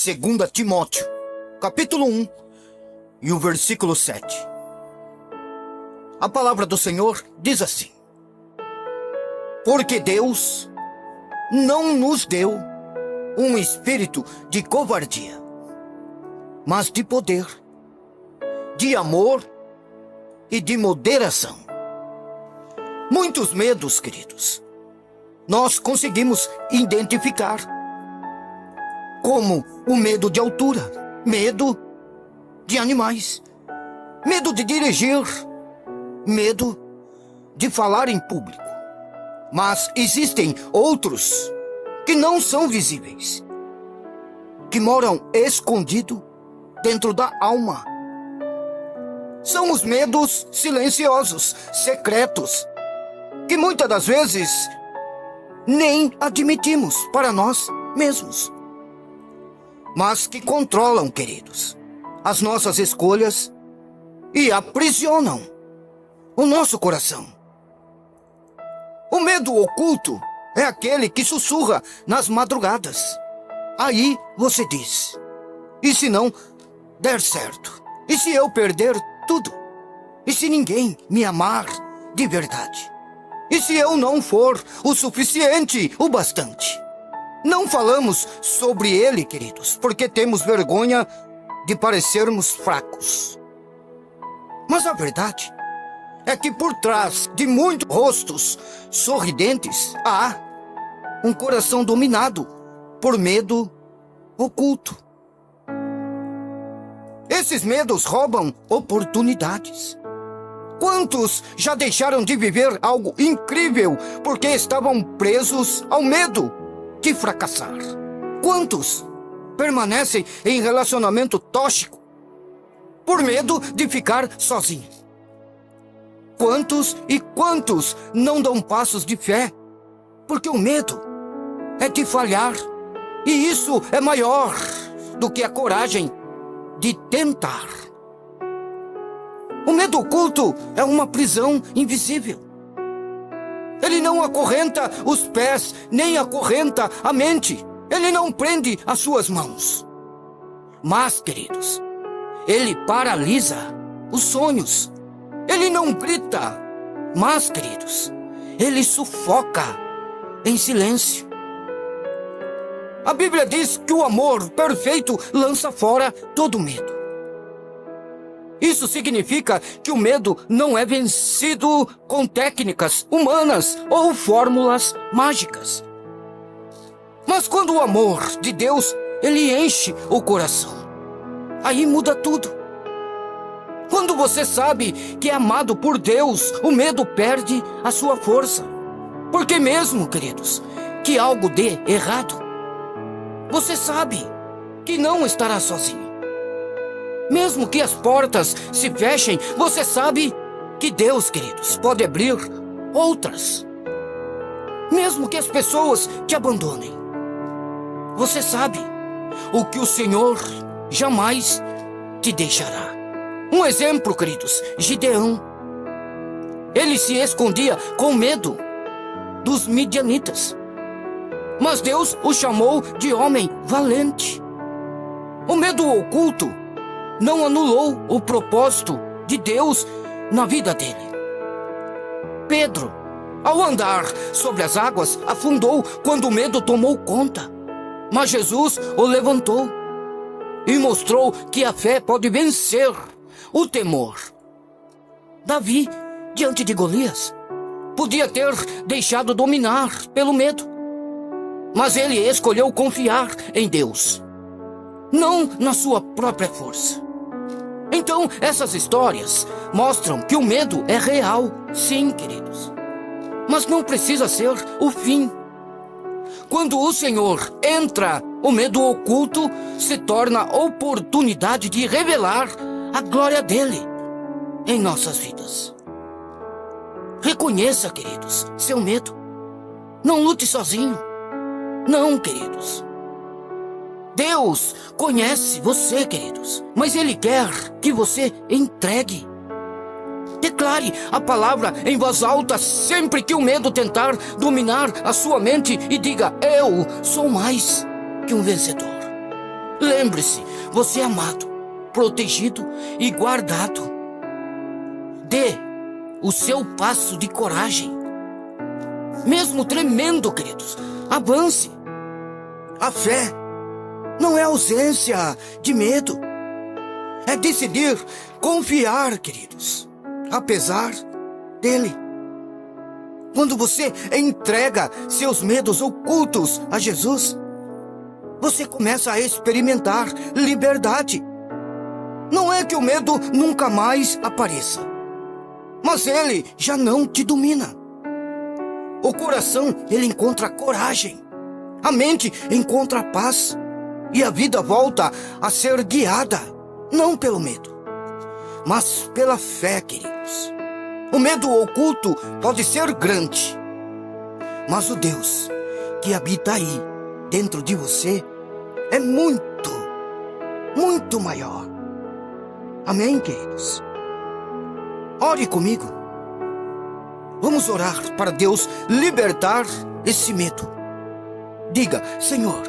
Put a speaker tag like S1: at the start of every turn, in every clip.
S1: 2 Timóteo, capítulo 1 e o versículo 7. A palavra do Senhor diz assim: porque Deus não nos deu um espírito de covardia, mas de poder, de amor e de moderação. Muitos medos, queridos, nós conseguimos identificar, como o medo de altura, medo de animais, medo de dirigir, medo de falar em público. Mas existem outros que não são visíveis, que moram escondido dentro da alma. São os medos silenciosos, secretos, que muitas das vezes nem admitimos para nós mesmos, mas que controlam, queridos, as nossas escolhas e aprisionam o nosso coração. O medo oculto é aquele que sussurra nas madrugadas. Aí você diz: e se não der certo? E se eu perder tudo? E se ninguém me amar de verdade? E se eu não for o suficiente, o bastante? Não falamos sobre ele, queridos, porque temos vergonha de parecermos fracos. Mas a verdade é que por trás de muitos rostos sorridentes há um coração dominado por medo oculto. Esses medos roubam oportunidades. Quantos já deixaram de viver algo incrível porque estavam presos ao medo de fracassar? Quantos permanecem em relacionamento tóxico por medo de ficar sozinho? Quantos e quantos não dão passos de fé porque o medo é de falhar, e isso é maior do que a coragem de tentar. O medo oculto é uma prisão invisível. Ele não acorrenta os pés, nem acorrenta a mente. Ele não prende as suas mãos. Mas, queridos, ele paralisa os sonhos. Ele não grita, mas, queridos, ele sufoca em silêncio. A Bíblia diz que o amor perfeito lança fora todo medo. Isso significa que o medo não é vencido com técnicas humanas ou fórmulas mágicas. Mas quando o amor de Deus, ele enche o coração, aí muda tudo. Quando você sabe que é amado por Deus, o medo perde a sua força. Porque mesmo, queridos, que algo dê errado, você sabe que não estará sozinho. Mesmo que as portas se fechem, você sabe que Deus, queridos, pode abrir outras. Mesmo que as pessoas te abandonem, você sabe o que o Senhor jamais te deixará. Um exemplo, queridos, Gideão. Ele se escondia com medo dos midianitas, mas Deus o chamou de homem valente. O medo oculto não anulou o propósito de Deus na vida dele. Pedro, ao andar sobre as águas, afundou quando o medo tomou conta. Mas Jesus o levantou e mostrou que a fé pode vencer o temor. Davi, diante de Golias, podia ter deixado dominar pelo medo, mas ele escolheu confiar em Deus, não na sua própria força. Então, essas histórias mostram que o medo é real, sim, queridos, mas não precisa ser o fim. Quando o Senhor entra, o medo oculto se torna oportunidade de revelar a glória dele em nossas vidas. Reconheça, queridos, seu medo. Não lute sozinho. Não, queridos. Deus conhece você, queridos, mas Ele quer que você entregue. Declare a palavra em voz alta sempre que o medo tentar dominar a sua mente e diga: eu sou mais que um vencedor. Lembre-se, você é amado, protegido e guardado. Dê o seu passo de coragem. Mesmo tremendo, queridos, avance. A fé não é ausência de medo. É decidir confiar, queridos, apesar dele. Quando você entrega seus medos ocultos a Jesus, você começa a experimentar liberdade. Não é que o medo nunca mais apareça, mas ele já não te domina. O coração, ele encontra coragem. A mente encontra paz. E a vida volta a ser guiada, não pelo medo, mas pela fé, queridos. O medo oculto pode ser grande, mas o Deus que habita aí, dentro de você, é muito, muito maior. Amém, queridos? Ore comigo. Vamos orar para Deus libertar esse medo. Diga: Senhor,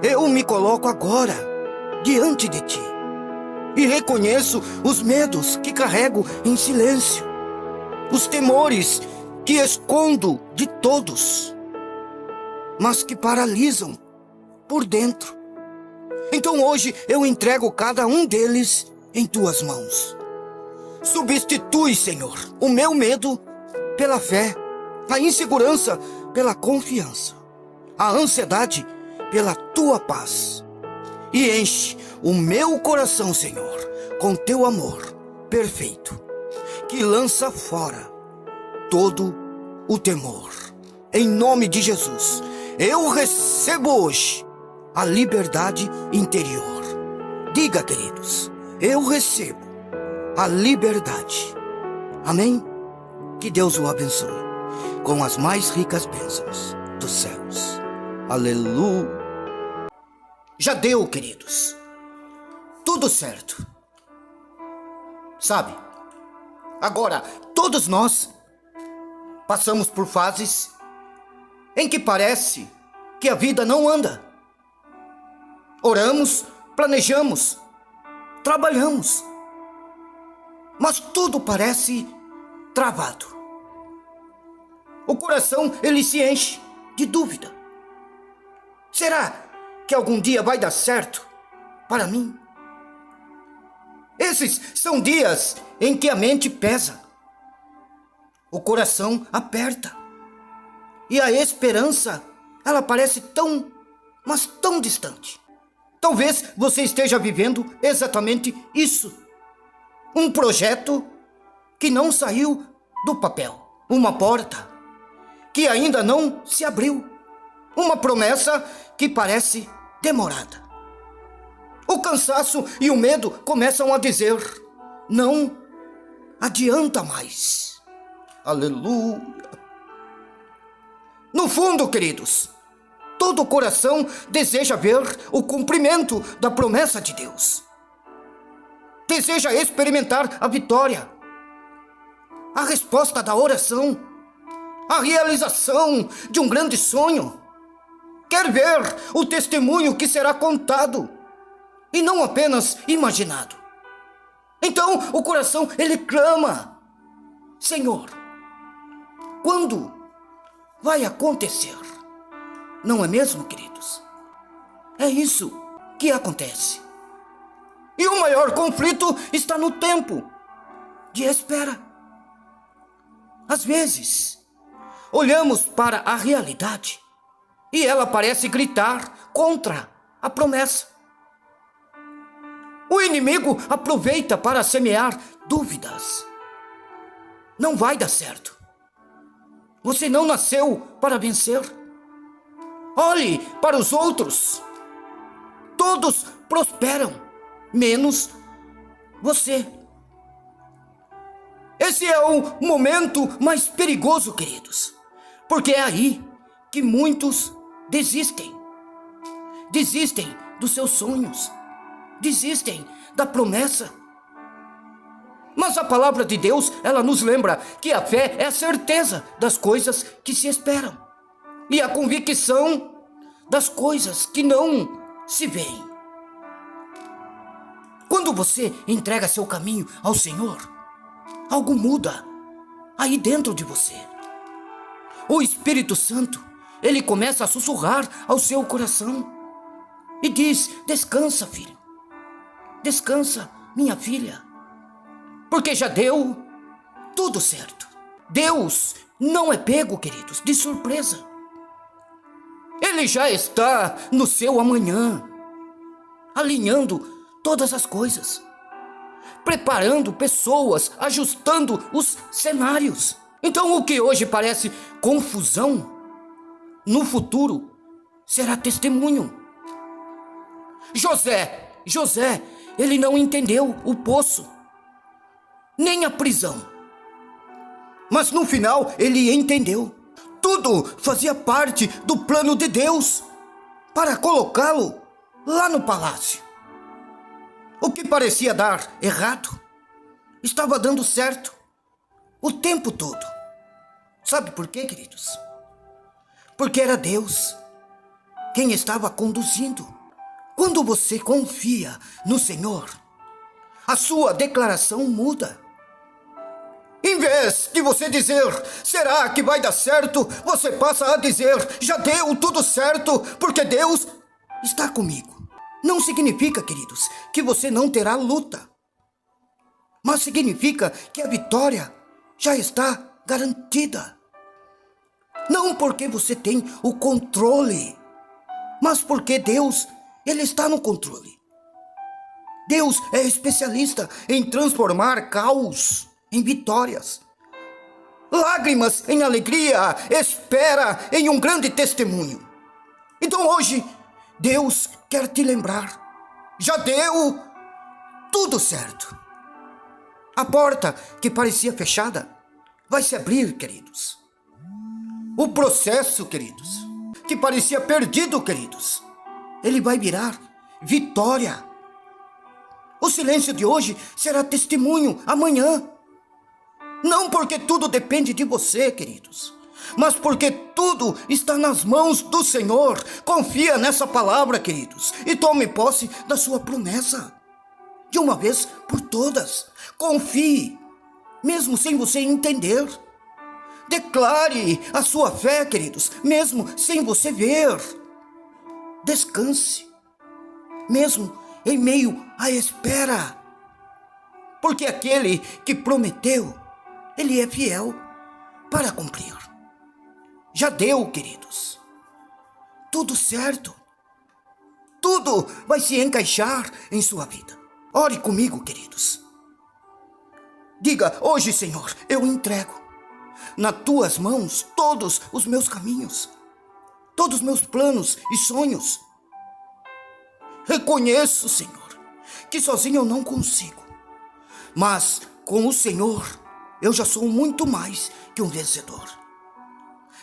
S1: eu me coloco agora diante de Ti e reconheço os medos que carrego em silêncio, os temores que escondo de todos, mas que paralisam por dentro. Então hoje eu entrego cada um deles em Tuas mãos. Substitui, Senhor, o meu medo pela fé, a insegurança pela confiança, a ansiedade pela Tua paz. E enche o meu coração, Senhor, com Teu amor perfeito, que lança fora todo o temor. Em nome de Jesus, eu recebo hoje a liberdade interior. Diga, queridos: eu recebo a liberdade. Amém? Que Deus o abençoe com as mais ricas bênçãos dos céus. Aleluia. Já deu, queridos. Tudo certo. Sabe, agora todos nós passamos por fases em que parece que a vida não anda. Oramos, planejamos, trabalhamos, mas tudo parece travado. O coração, ele se enche de dúvida. Será que algum dia vai dar certo para mim? Esses são dias em que a mente pesa, o coração aperta e a esperança, ela parece tão, mas tão distante. Talvez você esteja vivendo exatamente isso. Um projeto que não saiu do papel, uma porta que ainda não se abriu, uma promessa que parece demorada. O cansaço e o medo começam a dizer: não adianta mais. Aleluia. No fundo, queridos, todo coração deseja ver o cumprimento da promessa de Deus. Deseja experimentar a vitória, a resposta da oração, a realização de um grande sonho. Quer ver o testemunho que será contado e não apenas imaginado. Então o coração, ele clama: Senhor, quando vai acontecer? Não é mesmo, queridos? É isso que acontece. E o maior conflito está no tempo de espera. Às vezes, olhamos para a realidade e ela parece gritar contra a promessa. O inimigo aproveita para semear dúvidas. Não vai dar certo. Você não nasceu para vencer. Olhe para os outros. Todos prosperam, menos você. Esse é o momento mais perigoso, queridos, porque é aí que muitos desistem. Desistem dos seus sonhos, desistem da promessa. Mas a palavra de Deus, ela nos lembra que a fé é a certeza das coisas que se esperam e a convicção das coisas que não se veem. Quando você entrega seu caminho ao Senhor, algo muda aí dentro de você. O Espírito Santo, ele começa a sussurrar ao seu coração e diz: descansa, filho. Descansa, minha filha. Porque já deu tudo certo. Deus não é pego, queridos, de surpresa. Ele já está no seu amanhã, alinhando todas as coisas, preparando pessoas, ajustando os cenários. Então o que hoje parece confusão, no futuro será testemunho. José, ele não entendeu o poço, nem a prisão. Mas no final ele entendeu. Tudo fazia parte do plano de Deus para colocá-lo lá no palácio. O que parecia dar errado estava dando certo o tempo todo. Sabe por quê, queridos? Porque era Deus quem estava conduzindo. Quando você confia no Senhor, a sua declaração muda. Em vez de você dizer, será que vai dar certo? Você passa a dizer, já deu tudo certo, porque Deus está comigo. Não significa, queridos, que você não terá luta. Mas significa que a vitória já está garantida. Não porque você tem o controle, mas porque Deus, ele está no controle. Deus é especialista em transformar caos em vitórias, lágrimas em alegria, espera em um grande testemunho. Então hoje, Deus quer te lembrar, já deu tudo certo. A porta que parecia fechada vai se abrir, queridos. O processo, queridos, que parecia perdido, queridos, ele vai virar vitória. O silêncio de hoje será testemunho amanhã. Não porque tudo depende de você, queridos, mas porque tudo está nas mãos do Senhor. Confia nessa palavra, queridos, e tome posse da sua promessa. De uma vez por todas, confie, mesmo sem você entender. Declare a sua fé, queridos, mesmo sem você ver. Descanse, mesmo em meio à espera, porque aquele que prometeu, ele é fiel para cumprir. Já deu, queridos. Tudo certo. Tudo vai se encaixar em sua vida. Ore comigo, queridos. Diga, hoje, Senhor, eu entrego nas tuas mãos todos os meus caminhos, todos os meus planos e sonhos. Reconheço, Senhor, que sozinho eu não consigo, mas com o Senhor eu já sou muito mais que um vencedor.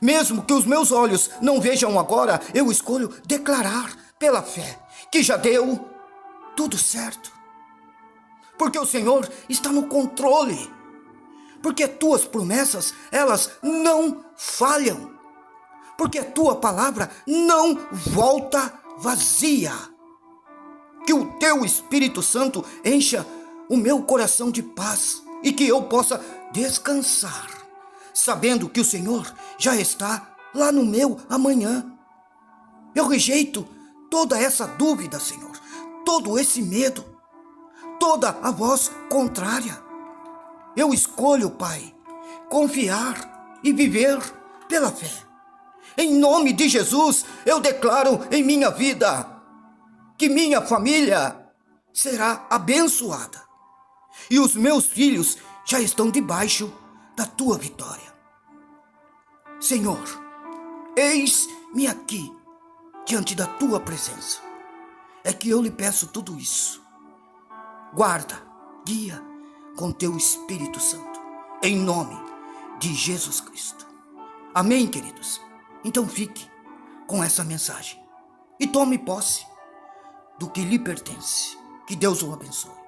S1: Mesmo que os meus olhos não vejam agora, eu escolho declarar pela fé que já deu tudo certo. Porque o Senhor está no controle. Porque tuas promessas, elas não falham. Porque a tua palavra não volta vazia. Que o teu Espírito Santo encha o meu coração de paz e que eu possa descansar, sabendo que o Senhor já está lá no meu amanhã. Eu rejeito toda essa dúvida, Senhor, todo esse medo, toda a voz contrária. Eu escolho, Pai, confiar e viver pela fé. Em nome de Jesus, eu declaro em minha vida que minha família será abençoada e os meus filhos já estão debaixo da tua vitória. Senhor, eis-me aqui diante da tua presença. É que eu lhe peço tudo isso. Guarda, guia com teu Espírito Santo, em nome de Jesus Cristo. Amém, queridos? Então fique com essa mensagem e tome posse do que lhe pertence. Que Deus o abençoe.